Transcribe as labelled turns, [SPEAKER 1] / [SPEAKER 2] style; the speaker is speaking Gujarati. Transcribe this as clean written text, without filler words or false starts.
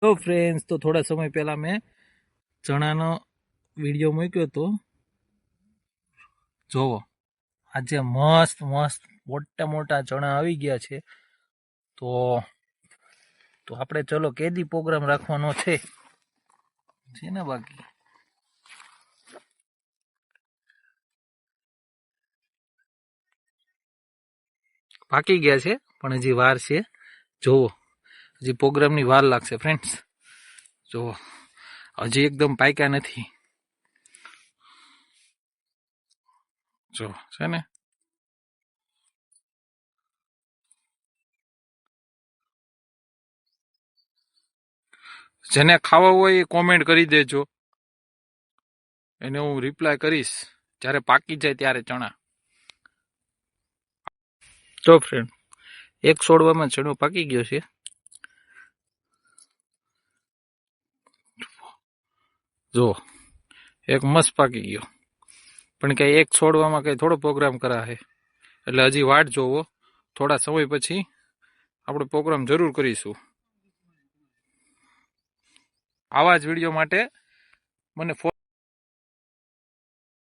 [SPEAKER 1] તો ફ્રેન્ડ્સ, તો થોડા સમય પહેલા મેં ચણાનો વિડીયો મૂક્યો તો જોવો, આજે મસ્ત મસ્ત મોટા મોટા ચણા આવી ગયા છે. તો આપણે ચલો કેદી પ્રોગ્રામ રાખવાનો છે ને બાકી પાકી ગયા છે પણ હજી વાર છે. જોવો, હજી પ્રોગ્રામની વાર લાગશે ફ્રેન્ડ્સ. જોવો, હજી એકદમ પાક્યા નથી. જો છે ને, જેને ખાવા હોય એ કોમેન્ટ કરી દેજો, એને હું રિપ્લાય કરીશ જ્યારે પાકી જાય ત્યારે ચણા. તો ફ્રેન્ડ, એક છોડવામાં ચણો પાકી ગયો છે. જો એક મસ્ત પાકી ગયો, પણ કઈ એક છોડવામાં કઈ થોડો પ્રોગ્રામ કરાશે. એટલે હજી વાટ જોવો, થોડા સમય પછી આપણે પ્રોગ્રામ જરૂર કરીશું. આવા જ વિડીયો માટે મને